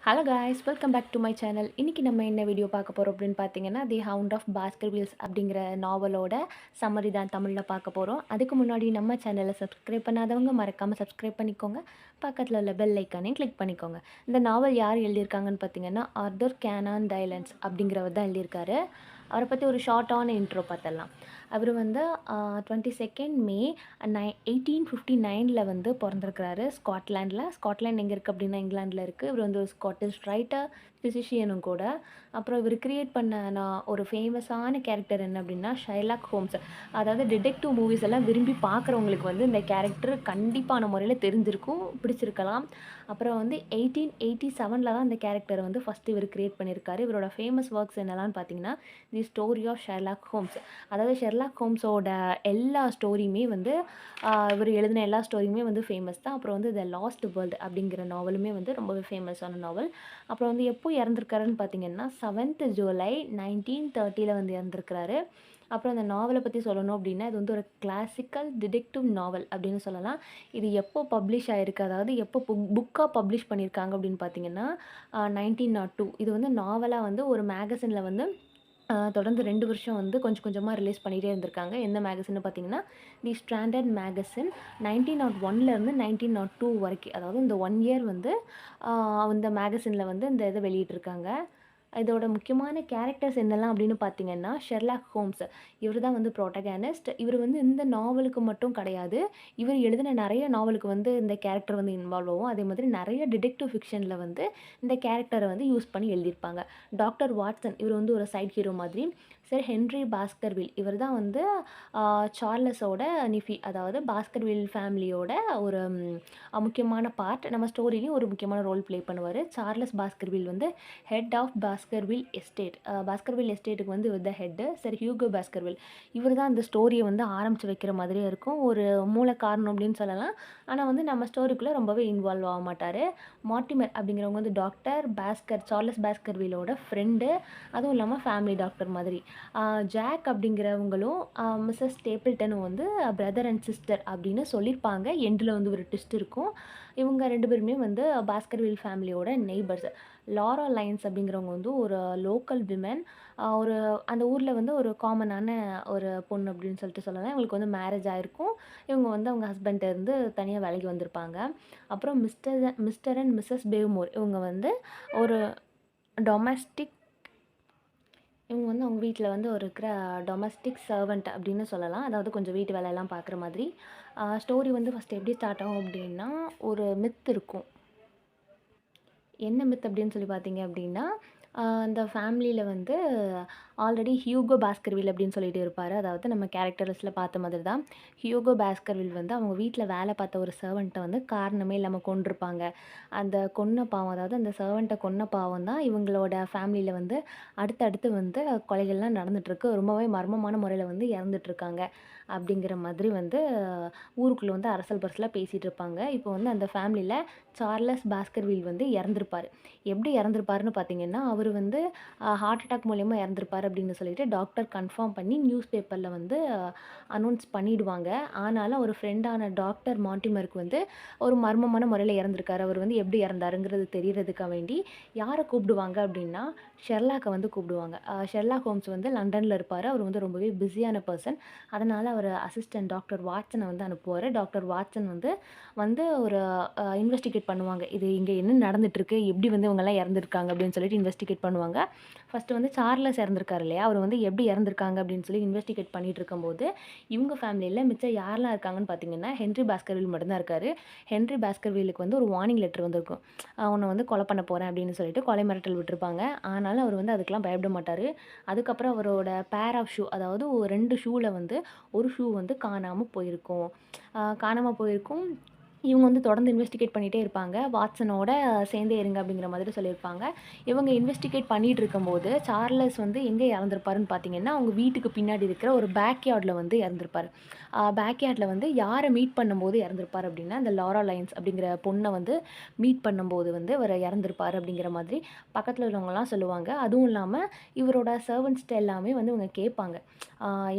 Hello guys, welcome back to my channel. இன்றைக்கி நம்ம என்ன வீடியோ பார்க்க போகிறோம் அப்படின்னு பார்த்தீங்கன்னா, தி ஹவுண்ட் ஆஃப் பாஸ்கர்வில்ஸ் அப்படிங்கிற நாவலோட சம்மரி தான் தமிழில் பார்க்க போகிறோம். அதுக்கு முன்னாடி நம்ம சேனலை சப்ஸ்கிரைப் பண்ணாதவங்க மறக்காமல் சப்ஸ்கிரைப் பண்ணிக்கோங்க. பக்கத்தில் உள்ள பெல் ஐக்கானையும் கிளிக் பண்ணிக்கோங்க. இந்த நாவல் யார் எழுதியிருக்காங்கன்னு பார்த்தீங்கன்னா, ஆர்தர் கேனான் டைலன்ஸ் அப்படிங்கிறவர் தான் எழுதியிருக்காரு. அவரை பற்றி ஒரு ஷார்ட்டான இன்ட்ரோ பார்த்தலாம். அவர் வந்து 22 மே 1859 வந்து பிறந்திருக்கிறாரு ஸ்காட்லாண்டில். ஸ்காட்லாண்ட் எங்கே இருக்குது அப்படின்னா இங்கிலாண்டில் இருக்குது. இவர் வந்து ஒரு ஸ்காட்டிஷ் ரைட்டர், ஃபிசிஷியனும் கூட. அப்புறம் இவர் கிரியேட் பண்ண ஒரு ஃபேமஸான கேரக்டர் என்ன அப்படின்னா ஷைலாக் ஹோம்ஸ். அதாவது டிடெக்டிவ் மூவிஸ் எல்லாம் விரும்பி பார்க்குறவங்களுக்கு வந்து இந்த கேரக்டர் கண்டிப்பான முறையில் தெரிஞ்சிருக்கும், பிடிச்சிருக்கலாம். அப்புறம் வந்து 1887 தான் இந்த கேரக்டரை வந்து ஃபஸ்ட்டு இவர் கிரியேட் பண்ணியிருக்காரு. இவரோட ஃபேமஸ் ஒர்க்ஸ் என்னெல்லாம்னு பார்த்தீங்கன்னா, the story of Sherlock Holmes. அதாவது ஷெர்லாக் ஹோம்ஸோட எல்லா ஸ்டோரியுமே வந்து இவர் எழுதின எல்லா ஸ்டோரியுமே வந்து ஃபேமஸ் தான். அப்புறம் வந்து த லாஸ்ட் வேர்ல்டு அப்படிங்கிற நாவலுமே வந்து ரொம்பவே ஃபேமஸான நாவல். அப்புறம் வந்து எப்போ இறந்துருக்காருன்னு பார்த்தீங்கன்னா 7th ஜூலை 1930 வந்து இறந்துருக்கிறாரு. அப்புறம் அந்த நாவலை பற்றி சொல்லணும் அப்படின்னா இது வந்து ஒரு கிளாசிக்கல் டிடெக்டிவ் நாவல் அப்படின்னு சொல்லலாம். இது எப்போ பப்ளிஷ் ஆகிருக்கு, அதாவது எப்போ புக்காக பப்ளிஷ் பண்ணியிருக்காங்க அப்படின்னு பார்த்தீங்கன்னா 1902. இது வந்து நாவலாக வந்து ஒரு மேகசினில் வந்து தொடர்ந்து 2 வருஷம் வந்து கொஞ்சம் கொஞ்சமாக ரிலீஸ் பண்ணிகிட்டே இருந்திருக்காங்க. எந்த மேகசின்னு பார்த்தீங்கன்னா, தி ஸ்டாண்டர்ட் மேகசின் 1901லேருந்து 1902 வரைக்கும், அதாவது இந்த 1 இயர் வந்து அந்த மேகசினில் வந்து இந்த இதை வெளியிட்டிருக்காங்க. இதோட முக்கியமான கேரக்டர்ஸ் என்னெல்லாம் அப்படின்னு பார்த்தீங்கன்னா, ஷெர்லாக் ஹோம்ஸ் இவர் தான் வந்து ப்ரோட்டகனிஸ்ட். இவர் வந்து இந்த நாவலுக்கு மட்டும் கிடையாது, இவர் எழுதின நிறைய நாவலுக்கு வந்து இந்த கேரக்டர் வந்து இன்வால்வ் ஆகும். அதே மாதிரி நிறைய டிடெக்டிவ் ஃபிக்ஷனில் வந்து இந்த கேரக்டரை வந்து யூஸ் பண்ணி எழுதியிருப்பாங்க. டாக்டர் வாட்சன் இவர் வந்து ஒரு சைட் ஹீரோ மாதிரி. சர் ஹென்ரி பாஸ்கர்வில் இவர் தான் வந்து சார்லஸோட நிஃபி, அதாவது பாஸ்கர்வில் ஃபேமிலியோட ஒரு முக்கியமான பார்ட். நம்ம ஸ்டோரியிலையும் ஒரு முக்கியமான ரோல் ப்ளே பண்ணுவார். சார்லஸ் பாஸ்கர்வில் வந்து ஹெட் ஆஃப் பாஸ்கர்வில் எஸ்டேட். பாஸ்கர்வில் எஸ்டேட்டுக்கு வந்து இவர் தான் ஹெட்டு. சரி ஹியூகோ பாஸ்கர்வில் இவர் தான் அந்த ஸ்டோரியை வந்து ஆரம்பித்து வைக்கிற மாதிரியே இருக்கும். ஒரு மூல காரணம் அப்படின்னு சொல்லலாம். ஆனால் வந்து நம்ம ஸ்டோரிக்குள்ளே ரொம்பவே இன்வால்வ் ஆக மாட்டார். மார்ட்டிமர் அப்படிங்கிறவங்க வந்து டாக்டர் சார்லஸ் பாஸ்கர்விலோட ஃப்ரெண்டு. அதுவும் இல்லாமல் ஃபேமிலி டாக்டர் மாதிரி. ஜாக் அப்படிங்கிறவங்களும் மிஸ்ஸஸ் ஸ்டேபிள்டனும் வந்து பிரதர் அண்ட் சிஸ்டர் அப்படின்னு சொல்லியிருப்பாங்க. எண்டில் வந்து ஒரு ட்விஸ்ட் இருக்கும். இவங்க 2 பேருமே வந்து பாஸ்கர்வில் ஃபேமிலியோட நெய்பர்ஸ். லாரா லைன்ஸ் அப்படிங்கிறவங்க வந்து ஒரு லோக்கல் விமன். ஒரு அந்த ஊரில் வந்து ஒரு காமனான ஒரு பொண்ணு அப்படின்னு சொல்லிட்டு சொல்லலாம். இவங்களுக்கு வந்து மேரேஜ் ஆகிருக்கும். இவங்க வந்து அவங்க ஹஸ்பண்ட் இருந்து தனியாக வேலைக்கு வந்திருப்பாங்க. அப்புறம் மிஸ்டர் அண்ட் மிஸ்ஸஸ் பேவ்மோர் இவங்க வந்து ஒரு டொமஸ்டிக் இவங்க வந்து அவங்க வீட்டில் வந்து ஒரு இருக்கிற டொமஸ்டிக் சர்வெண்ட் அப்படின்னு சொல்லலாம். அதாவது கொஞ்சம் வீட்டு வேலையெல்லாம் பார்க்குற மாதிரி. ஸ்டோரி வந்து ஃபஸ்ட்டு எப்படி ஸ்டார்ட் ஆகும் அப்படின்னா, ஒரு மித் இருக்கும். என்ன மித் அப்படின்னு சொல்லி பார்த்தீங்க அப்படின்னா, அந்த ஃபேமிலியில் வந்து ஆல்ரெடி ஹியூகோ பாஸ்கர்வில் அப்படின்னு சொல்லிட்டு இருப்பார். அதாவது நம்ம கேரக்டர் லிஸ்ட்டில் பார்த்த மாதிரி தான். ஹியூகோ பாஸ்கர்வில் வந்து அவங்க வீட்டில் வேலை பார்த்த ஒரு சர்வெண்ட்டை வந்து காரணமே இல்லாமல் கொன்றுப்பாங்க. அந்த கொன்ன பாவம், அதாவது அந்த சர்வெண்ட்டை கொன்ன பாவம் தான் இவங்களோட ஃபேமிலியில் வந்து அடுத்தடுத்து வந்து கொலைகள்லாம் நடந்துகிட்ருக்கு. ரொம்பவே மர்மமான முறையில் வந்து இறந்துட்டுருக்காங்க அப்படிங்கிற மாதிரி வந்து ஊருக்குள்ளே வந்து அரசல் பரசலாக பேசிகிட்டு இருப்பாங்க. இப்போ வந்து அந்த ஃபேமிலியில் சார்லஸ் பாஸ்கர்வில் வந்து இறந்துருப்பார். எப்படி இறந்துருப்பாருன்னு பார்த்தீங்கன்னா, அவர் வந்து ஹார்ட் அட்டாக் மூலியமா இறந்துருப்பார் அப்படின்னு சொல்லிட்டு டாக்டர் கன்ஃபார்ம் பண்ணி நியூஸ் பேப்பரில் வந்து அனௌன்ஸ் பண்ணிடுவாங்க. ஆனாலும் அவர் ஃப்ரெண்டான டாக்டர் மார்ட்டிமருக்கு வந்து ஒரு மர்மமான முறையில் இறந்துருக்காரு. அவர் வந்து எப்படி இறந்தாருங்கிறது தெரியறதுக்காக வேண்டி யாரை கூப்பிடுவாங்க அப்படின்னா, ஷெர்லாக்கை வந்து கூப்பிடுவாங்க. ஷெர்லாக் ஹோம்ஸ் வந்து லண்டனில் இருப்பார். அவர் வந்து ரொம்பவே பிஸியான பர்சன். அதனால் அவர் அசிஸ்டன்ட் டாக்டர் வாட்சனை வந்து அனுப்புவார். டாக்டர் வாட்சன் வந்து வந்து ஒரு இன்வெஸ்டிகேட் பண்ணுவாங்க. இது இங்கே என்ன நடந்துட்டுருக்கு, எப்படி வந்து இவங்கெல்லாம் இறந்துருக்காங்க அப்படின்னு சொல்லிட்டு இன்வெஸ்டிகேட் பண்ணுவாங்க. ஃபஸ்ட்டு வந்து சார்லஸ் இறந்துருக்காரு இல்லையா, அவர் வந்து எப்படி இறந்துருக்காங்க அப்படின்னு சொல்லி இன்வெஸ்டிகேட் பண்ணிட்டு இருக்கும்போது, இவங்க ஃபேமிலியில் மிச்சம் யாரெல்லாம் இருக்காங்கன்னு பார்த்தீங்கன்னா, ஹென்ரி பாஸ்கர்வில் மட்டும்தான் இருக்காரு. ஹென்ரி பாஸ்கர்விலுக்கு வந்து ஒரு வார்னிங் லெட்டர் வந்திருக்கும். உன்னை வந்து கொலை பண்ண போகிறேன் அப்படின்னு சொல்லிட்டு கொலை மிரட்டல் விட்டுருப்பாங்க. ஆனாலும் அவர் வந்து அதுக்கெல்லாம் பயப்பட மாட்டார். அதுக்கப்புறம் அவரோட பேர் ஆஃப் ஷூ, அதாவது 2 ஷூவில் வந்து ஒரு ஷூ வந்து காணாமல் போயிருக்கும். காணாமல் போயிருக்கும். இவங்க வந்து தொடர்ந்து இன்வெஸ்டிகேட் பண்ணிகிட்டே இருப்பாங்க. வாட்சனோட சேர்ந்தே இருங்க அப்படிங்கிற மாதிரி சொல்லியிருப்பாங்க. இவங்க இன்வெஸ்டிகேட் பண்ணிகிட்டு இருக்கும்போது சார்லஸ் வந்து எங்கே இறந்துருப்பாருன்னு பார்த்தீங்கன்னா, அவங்க வீட்டுக்கு பின்னாடி இருக்கிற ஒரு பேக் யார்டில் வந்து இறந்துருப்பார். பேக் யார்டில் வந்து யாரை மீட் பண்ணும்போது இறந்துருப்பார் அப்படின்னா, அந்த லாரா லைன்ஸ் அப்படிங்கிற பொண்ணை வந்து மீட் பண்ணும்போது வந்து இவர் இறந்துருப்பார் அப்படிங்கிற மாதிரி பக்கத்தில் உள்ளவங்கலாம் சொல்லுவாங்க. அதுவும் இல்லாமல் இவரோட சர்வன்ட்ஸ்ட்ட எல்லாமே வந்து இவங்க கேட்பாங்க.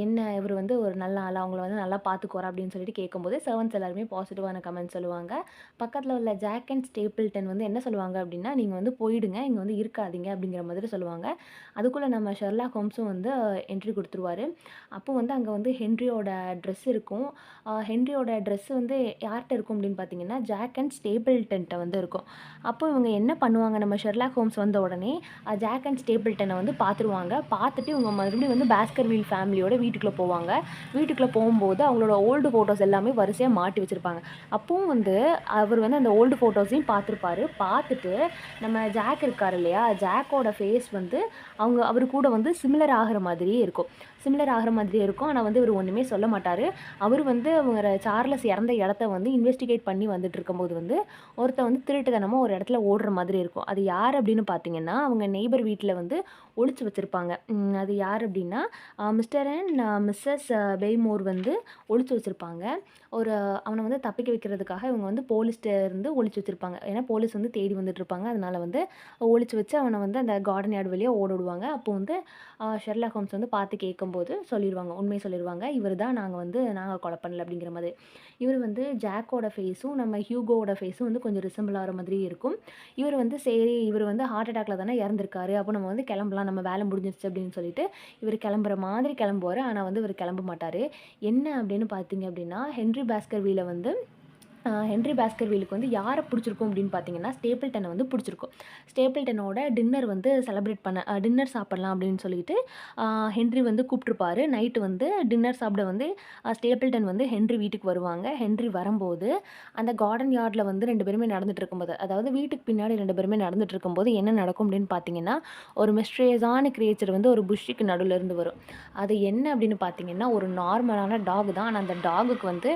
என்ன இவர் வந்து ஒரு நல்ல ஆளா, அவங்கள வந்து நல்லா பார்த்துக்குவாரா அப்படின்னு சொல்லிட்டு கேட்கும்போது சர்வன்ட்ஸ் எல்லாருமே பாசிட்டிவான கமெண்ட்ஸ் அப்படின்னு சொல்லுவாங்க. பக்கத்துல உள்ள ஜாக் அண்ட் ஸ்டேப்பிள்டன் வந்து என்ன சொல்லுவாங்க அப்படின்னா, "நீங்க வந்து போயிடுங்க. இங்க வந்து இருக்காதீங்க." அப்படிங்கிற மாதிரி சொல்லுவாங்க. அதுக்குள்ள நம்ம ஷெர்லாக் ஹோம்ஸும் வந்து என்ட்ரி குடுத்துருவாரு. அப்போ வந்து அங்க வந்து ஹென்ரியோட ட்ரெஸ் இருக்கும். ஹென்ரியோட ட்ரெஸ் வந்து யார்ட்ட இருக்கும் அப்படின்னு பார்த்தீங்கன்னா, ஜாக் அண்ட் ஸ்டேப்பிள்டன்ட்ட வந்து இருக்கும். அப்போ இவங்க என்ன பண்ணுவாங்க, நம்ம ஷெர்லாக் ஹோம்ஸ் வந்த உடனே ஜாக் அண்ட் ஸ்டேப்பிள்டன வந்து பார்த்துருவாங்க. பார்த்துட்டு இவங்க மறுபடியும் வந்து பாஸ்கர்வில் ஃபேமிலியோட வீட்டுக்குள்ள போவாங்க. வீட்டுக்குள்ள போகும்போது அவங்களோட ஓல்டு ஃபோட்டோஸ் எல்லாமே வரிசையா மாட்டி வச்சிருப்பாங்க. அப்பவும் வந்து அவர் வந்து அந்த ஓல்டு ஃபோட்டோஸையும் பார்த்துருப்பாரு. பார்த்துட்டு நம்ம ஜாக் இருக்காரு இல்லையா? ஜாக்கோட ஃபேஸ் வந்து அவரு கூட வந்து சிமிலர் ஆகுற மாதிரியே இருக்கும். சிமிலர் ஆகுற மாதிரியே இருக்கும். ஆனா வந்து இவரு ஒண்ணுமே சொல்ல மாட்டாரு. அவரு வந்து அவங்க சார்லஸ் இறந்த இடத்த வந்து இன்வெஸ்டிகேட் பண்ணி வந்துட்டுருக்கும்போது வந்து, ஒருத்தன் வந்து திருட்டுத்தனமா ஒரு இடத்துல ஓடுற மாதிரி இருக்கும். அது யார் அப்படின்னு பார்த்தீங்கன்னா, அவங்க நெய்பர் வீட்ல வந்து ஒளிச்சு வச்சிருப்பாங்க. அது யார் அப்படின்னா, மிஸ்டர் அண்ட் மிஸ்ஸஸ் பெய்மோர் வந்து ஒளிச்சு வச்சிருப்பாங்க. அவன வந்து தப்பிக்க வைக்கிறதுக்காக இவங்க வந்து போலீஸ்ட்ட இருந்து ஒளிச்சு வச்சிருப்பாங்க. ஏன்னா போலீஸ் வந்து தேடி வந்துட்டுருப்பாங்க. அதனால வந்து ஒளிச்சு வச்சு அவன வந்து அந்த கார்டன் யார்ட் வழியா ஓட விடுவாங்க. அப்போ வந்து ஷெர்லாக் ஹோம்ஸ் வந்து பார்த்து கேட்கும்போது சொல்லிருவாங்க. உண்மைய சொல்லிருவாங்க. "இவரு தான் நாங்க கொலை பண்ணல." அப்படிங்கிற மாதிரி. இவரு வந்து ஜாக்கோட ஃபேஸும், நம்ம ஹியூகோவோட ஃபேஸும் வந்து கொஞ்சம் ரிசெம்பிள் ஆகுற மாதிரியே இருக்கும். இவரு வந்து சரி இவரு வந்து ஹார்ட் அட்டாக்ல தானே இறந்திருக்காரு. அப்போ நம்ம வந்து கிளம்பலாம். நம்ம வேலை முடிஞ்சிருச்சு அப்படின்னு சொல்லிட்டு, இவரு கிளம்புற மாதிரி கிளம்புவாரு. ஆனா வந்து இவரு கிளம்ப மாட்டாரு. என்ன அப்படின்னு பார்த்தீங்க அப்படின்னா, ஹென்றி பாஸ்கர்வில வந்து ஹென்றி பாஸ்கர்விலுக்கு வந்து யார புடிச்சிருக்கும் அப்படின்னு பார்த்தீங்கன்னா, ஸ்டேப்பிள்டன வந்து புடிச்சிருக்கும். ஸ்டேப்பிள்டனோட டின்னர் வந்து செலிப்ரேட் பண்ண டின்னர் சாப்பிடலாம் அப்படின்னு சொல்லிட்டு, அ ஹென்றி வந்து கூப்ட்டுருப்பாரு. நைட்டு வந்து டின்னர் சாப்பிட வந்து ஸ்டேப்பிள்டன் வந்து ஹென்றி வீட்டுக்கு வருவாங்க. ஹென்றி வரும்போது, அந்த கார்டன் யார்ட்ல வந்து 2 பேருமே நடந்துட்டு இருக்கும்போது, அதாவது வீட்டுக்கு பின்னாடி 2 பேருமே நடந்துட்டு இருக்கும்போது என்ன நடக்கும் அப்படின்னு பார்த்தீங்கன்னா, ஒரு மிஸ்டீரியஸான கிரியேச்சர் வந்து ஒரு புஷ்ஷுக்கு நடுவுல இருந்து வரும். அது என்ன அப்படின்னு பார்த்தீங்கன்னா, ஒரு நார்மலான டாக் தான். ஆனா அந்த டாகுக்கு வந்து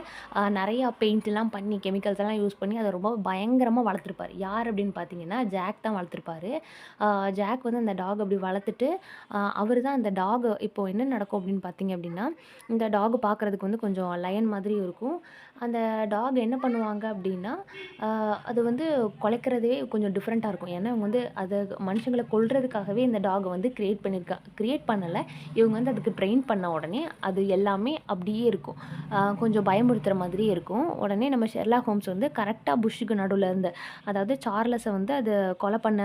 நெறையா பெயிண்ட்லாம் பண்ணி, கெமிக்கல்ஸ் எல்லாம் யூஸ் பண்ணி அத ரொம்ப பயங்கரமா வளர்த்துருப்பாரு. யார் அப்படின்னு பார்த்தீங்கன்னா, ஜாக் தான் வளர்த்துருப்பாரு. அ ஜாக் வந்து அந்த டாக் அப்படி வளர்த்துட்டு, அவரு தான் அந்த டாக் இப்போ என்ன நடக்கும் அப்படின்னு பார்த்தீங்க அப்படின்னா, இந்த டாக் பார்க்கறதுக்கு வந்து கொஞ்சம் லயன் மாதிரி இருக்கும். அந்த டாக் என்ன பண்ணுவாங்க அப்படின்னா, அ அது வந்து குலைக்கிறதே கொஞ்சம் டிஃப்ரெண்ட்டா இருக்கும். ஏன்னா, இவங்க வந்து அத மனுஷங்கள கொல்றதுக்காகவே இந்த டாக வந்து கிரியேட் பண்ணல. இவங்க வந்து அதுக்கு ட்ரெயின் பண்ண உடனே, அது எல்லாமே அப்படியே இருக்கும். கொஞ்சம் பயமுறுத்துற மாதிரியே இருக்கும். உடனே நம்ம ஷெர்லாக் ஹோம்ஸ் வந்து கரெக்ட்டா புஷ்ஷுக்கு நடுவுல இருந்து, அதாவது சார்லஸ வந்து அது கொலை பண்ண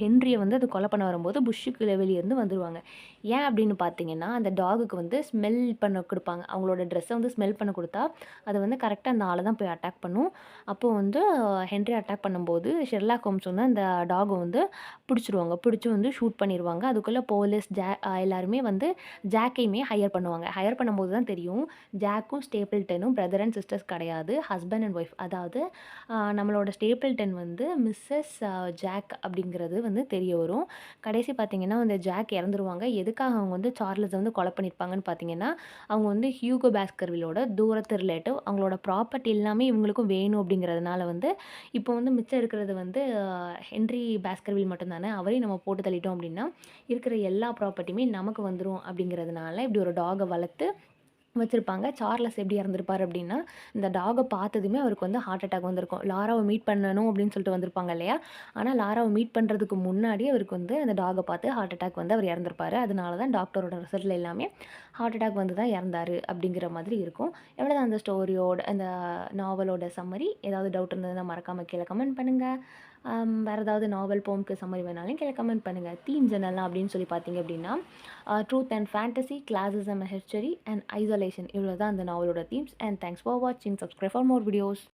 ஹென்ரிய வந்து அது கொலை பண்ண வரும்போது புஷ்ஷுக்கு வெளிய இருந்து வந்துருவாங்க. ஏன் அப்படின்னு பார்த்தீங்கன்னா, அந்த டாகுக்கு வந்து ஸ்மெல் பண்ண குடுப்பாங்க. அவங்களோட ட்ரெஸ்ஸ வந்து ஸ்மெல் பண்ண குடுத்தா, அது வந்து கரெக்ட்டா அந்த ஆள தான் போய் அட்டாக் பண்ணும். அப்போ வந்து ஹென்றி அட்டாக் பண்ணும்போது, ஷெர்லாக் ஹோம்ஸ் வந்து அந்த டாக வந்து பிடிச்சிருவாங்க. பிடிச்சு வந்து ஷூட் பண்ணிருவாங்க. அதுக்குள்ள போலீஸ் எல்லாருமே வந்து ஜாக்கையுமே ஹையர் பண்ணுவாங்க. ஹையர் பண்ணும்போது தான் தெரியும், ஜாக்கும் ஸ்டேப்பிள்டனும் பிரதர் அண்ட் சிஸ்டர்ஸ் கிடையாது. Husband and wife. அதாவது நம்மளோட ஸ்டேப்பிள்டன் வந்து மிஸ்ஸஸ் ஜாக் அப்படிங்கிறது வந்து தெரிய வரும். கடைசி பார்த்தீங்கன்னா, அந்த ஜாக் இறந்துருவாங்க. எதுக்காக அவங்க வந்து சார்லஸ வந்து கொலை பண்ணியிருப்பாங்கன்னு பார்த்தீங்கன்னா, அவங்க வந்து ஹியூகோ பாஸ்கர்வில்லோட தூரத்து ரிலேட்டிவ். அவங்களோட ப்ராப்பர்ட்டி எல்லாமே இவங்களுக்கும் வேணும் அப்படிங்கிறதுனால வந்து, இப்போ வந்து மிச்சம் இருக்கிறது வந்து ஹென்றி பாஸ்கர்வில் மட்டும் தானே. அவரையும் நம்ம போட்டு தள்ளிட்டோம் அப்படின்னா, இருக்கிற எல்லா ப்ராப்பர்ட்டியுமே நமக்கு வந்துரும் அப்படிங்கிறதுனால, இப்படி ஒரு டாக வளர்த்து வச்சிருப்பாங்க. சார்லஸ் எப்படி இறந்திருப்பாரு அப்படின்னா, இந்த டாக பார்த்ததுமே அவருக்கு வந்து ஹார்ட் அட்டாக் வந்திருக்கும். லாராவ மீட் பண்ணணும் அப்படின்னு சொல்லிட்டு வந்திருப்பாங்க இல்லையா? ஆனா லாராவ மீட் பண்றதுக்கு முன்னாடியே அவருக்கு வந்து அந்த டாக பார்த்து ஹார்ட் அட்டாக் வந்து அவர் இறந்திருப்பாரு. அதனால தான் டாக்டரோட ரிசல்ட்ல எல்லாமே ஹார்ட் அட்டாக் வந்து தான் இறந்தாரு அப்படிங்கிற மாதிரி இருக்கும். எவ்வளோதான் அந்த ஸ்டோரியோட அந்த நாவலோட சம்மரி. ஏதாவது டவுட் இருந்ததுன்னா மறக்காம கீழ கமெண்ட் பண்ணுங்க. வேற ஏதாவது நாவல், போம்க்கு சம்மரி வேணாலும் கீழ கமெண்ட் பண்ணுங்க. தீம்ஸ் என்னலாம் அப்படின்னு சொல்லி பார்த்தீங்க அப்படின்னா, truth and fantasy, classism, history and isolation இவ்வளோ தான் அந்த நாவலோட தீம்ஸ். அண்ட் தேங்க்ஸ் ஃபார் வாட்சிங். Subscribe for more videos.